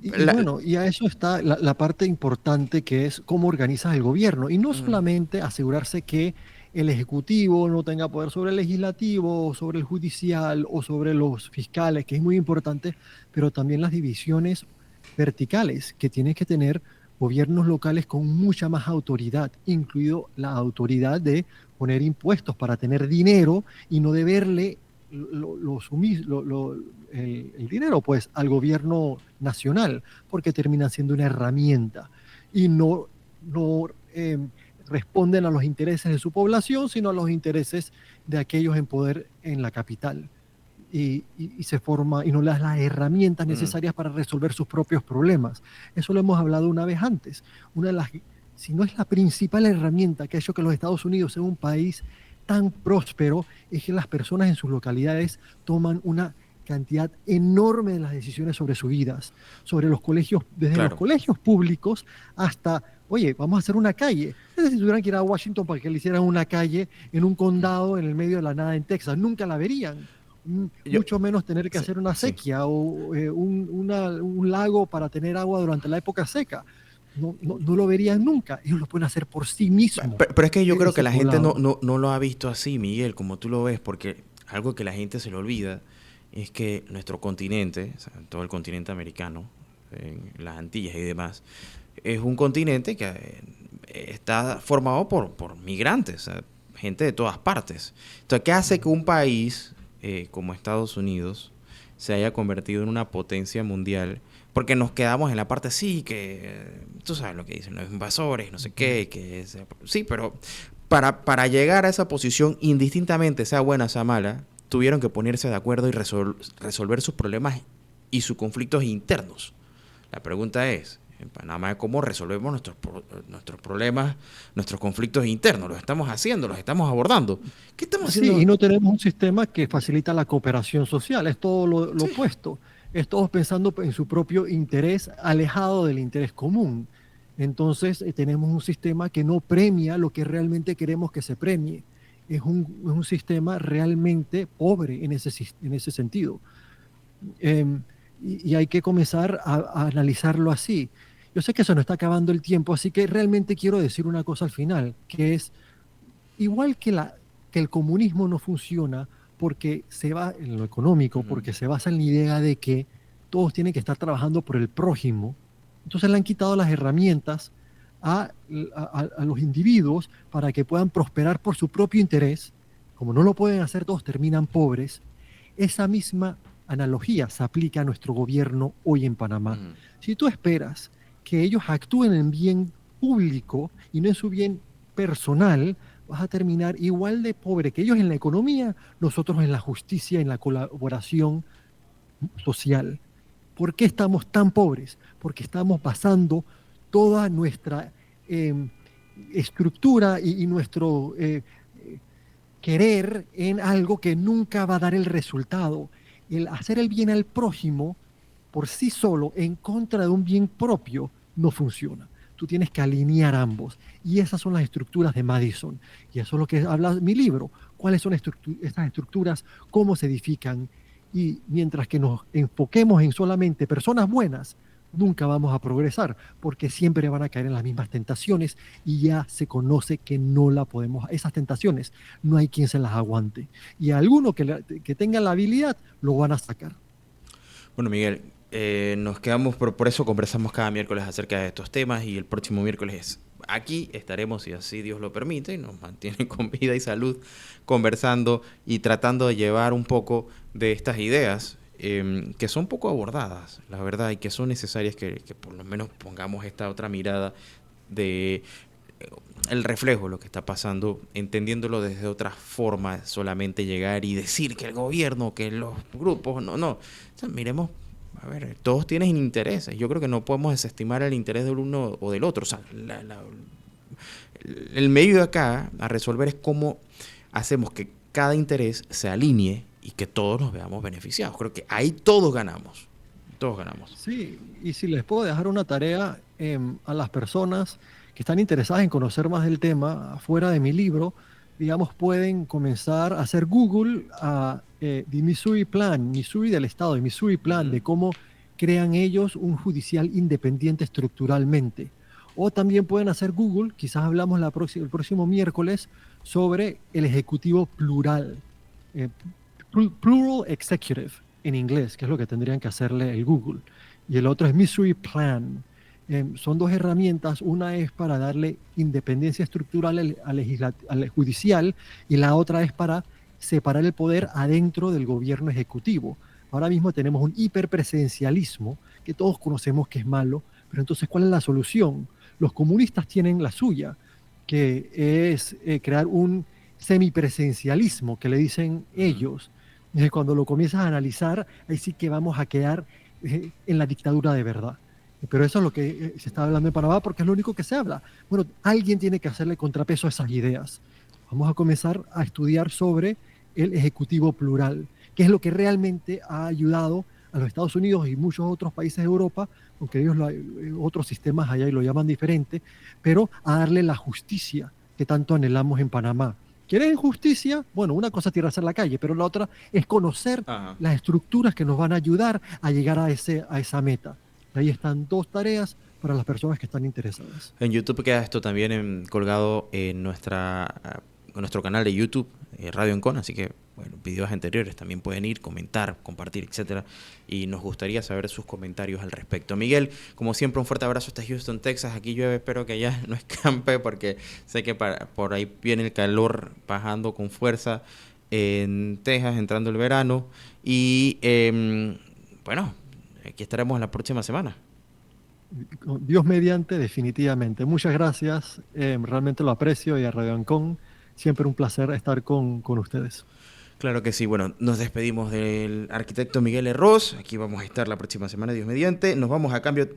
y La- bueno, y a eso está la parte importante que es cómo organizas el gobierno. Y no mm, solamente asegurarse que el Ejecutivo no tenga poder sobre el Legislativo, o sobre el Judicial o sobre los fiscales, que es muy importante, pero también las divisiones verticales, que tienen que tener gobiernos locales con mucha más autoridad, incluido la autoridad de poner impuestos para tener dinero y no deberle el dinero pues al gobierno nacional, porque termina siendo una herramienta y no responden a los intereses de su población, sino a los intereses de aquellos en poder en la capital. Y se forma y no le das las herramientas mm, necesarias para resolver sus propios problemas. Eso lo hemos hablado una vez antes. Una de las, si no es la principal herramienta que ha hecho que los Estados Unidos sea un país tan próspero, es que las personas en sus localidades toman una cantidad enorme de las decisiones sobre sus vidas, sobre los colegios, desde los claro. colegios públicos hasta, oye, vamos a hacer una calle. Es decir, si tuvieran que ir a Washington para que le hicieran una calle en un condado en el medio de la nada en Texas, nunca la verían. Yo, Mucho menos tener que sí, hacer una sí. sequía o un lago para tener agua durante la época seca. No lo verían nunca. Ellos lo pueden hacer por sí mismos, Pero es que yo creo que ese la gente poblado. no lo ha visto así, Miguel, como tú lo ves, porque algo que la gente se le olvida es que nuestro continente, o sea, todo el continente americano, en las Antillas y demás, es un continente que está formado por migrantes, o sea, gente de todas partes. Entonces, ¿qué hace que un país como Estados Unidos se haya convertido en una potencia mundial? Porque nos quedamos en la parte, sí, que tú sabes lo que dicen, los invasores, no sé qué, sí, pero para llegar a esa posición, indistintamente sea buena o sea mala, tuvieron que ponerse de acuerdo y resolver sus problemas y sus conflictos internos. La pregunta es, en Panamá, ¿cómo resolvemos nuestros problemas, nuestros conflictos internos? ¿Los estamos haciendo? ¿Los estamos abordando? ¿Qué estamos Sí, haciendo? y no tenemos un sistema que facilita la cooperación social, es todo lo Sí. opuesto. Es todos pensando en su propio interés alejado del interés común. Entonces, tenemos un sistema que no premia lo que realmente queremos que se premie. Es un sistema realmente pobre en ese sentido. Em, y hay que comenzar a analizarlo así. Yo sé que se nos está acabando el tiempo, así que realmente quiero decir una cosa al final, que es igual que el comunismo no funciona porque se va en lo económico, Ujú. porque se basa en la idea de que todos tienen que estar trabajando por el prójimo. Entonces le han quitado las herramientas a los individuos para que puedan prosperar por su propio interés. Como no lo pueden hacer todos, terminan pobres. Esa misma analogía se aplica a nuestro gobierno hoy en Panamá. Ujú. Si tú esperas que ellos actúen en bien público y no en su bien personal, vas a terminar igual de pobre que ellos en la economía, nosotros en la justicia, en la colaboración social. ¿Por qué estamos tan pobres? Porque estamos basando toda nuestra eh, estructura y nuestro querer en algo que nunca va a dar el resultado. El hacer el bien al prójimo por sí solo en contra de un bien propio no funciona. Tú tienes que alinear ambos. Y esas son las estructuras de Madison. Y eso es lo que habla mi libro. ¿Cuáles son estas estructuras? ¿Cómo se edifican? Y mientras que nos enfoquemos en solamente personas buenas, nunca vamos a progresar, porque siempre van a caer en las mismas tentaciones y ya se conoce que no la podemos, esas tentaciones, no hay quien se las aguante. Y a alguno que tenga la habilidad, lo van a sacar. Bueno, Miguel, nos quedamos, por eso conversamos cada miércoles acerca de estos temas y el próximo miércoles aquí estaremos, si así Dios lo permite, y nos mantiene con vida y salud, conversando y tratando de llevar un poco de estas ideas que son poco abordadas, la verdad, y que son necesarias que por lo menos pongamos esta otra mirada de el reflejo de lo que está pasando, entendiéndolo desde otra forma, solamente llegar y decir que el gobierno, que los grupos, no, no. O sea, miremos, a ver, todos tienen intereses. Yo creo que no podemos desestimar el interés del uno o del otro. O sea, el medio de acá a resolver es cómo hacemos que cada interés se alinee y que todos nos veamos beneficiados. Creo que ahí todos ganamos. Todos ganamos. Sí, y si les puedo dejar una tarea a las personas que están interesadas en conocer más del tema, afuera de mi libro, digamos, pueden comenzar a hacer Google a the Missouri Plan, Missouri del Estado, el Missouri Plan, de Uh-huh. cómo crean ellos un judicial independiente estructuralmente. O también pueden hacer Google, quizás hablamos el próximo miércoles, sobre el ejecutivo plural, eh, plural executive en inglés, que es lo que tendrían que hacerle el Google. Y el otro es Missouri Plan. Son dos herramientas, una es para darle independencia estructural al judicial y la otra es para separar el poder adentro del gobierno ejecutivo. Ahora mismo tenemos un hiperpresidencialismo que todos conocemos que es malo, pero entonces, ¿cuál es la solución? Los comunistas tienen la suya, que es crear un semipresidencialismo, que le dicen Uh-huh. ellos. Cuando lo comienzas a analizar, ahí sí que vamos a quedar en la dictadura de verdad. Pero eso es lo que se está hablando en Panamá porque es lo único que se habla. Bueno, alguien tiene que hacerle contrapeso a esas ideas. Vamos a comenzar a estudiar sobre el ejecutivo plural, que es lo que realmente ha ayudado a los Estados Unidos y muchos otros países de Europa, aunque ellos otros sistemas allá y lo llaman diferente, pero a darle la justicia que tanto anhelamos en Panamá. ¿Quieren justicia? Bueno, una cosa es tirarse a la calle, pero la otra es conocer Ajá. las estructuras que nos van a ayudar a llegar a esa meta. Ahí están dos tareas para las personas que están interesadas. En YouTube queda esto también colgado en nuestro canal de YouTube, Radio Encon, así que bueno, videos anteriores también pueden ir, comentar, compartir, etcétera. Y nos gustaría saber sus comentarios al respecto. Miguel, como siempre, un fuerte abrazo hasta Houston, Texas. Aquí llueve, espero que allá no escampe porque sé que por ahí viene el calor bajando con fuerza en Texas, entrando el verano. Y bueno, aquí estaremos la próxima semana. Dios mediante, definitivamente. Muchas gracias, realmente lo aprecio y a Radio Ancon, siempre un placer estar con ustedes. Claro que sí. Bueno, nos despedimos del arquitecto Miguel Herroz. Aquí vamos a estar la próxima semana, Dios mediante. Nos vamos a cambio.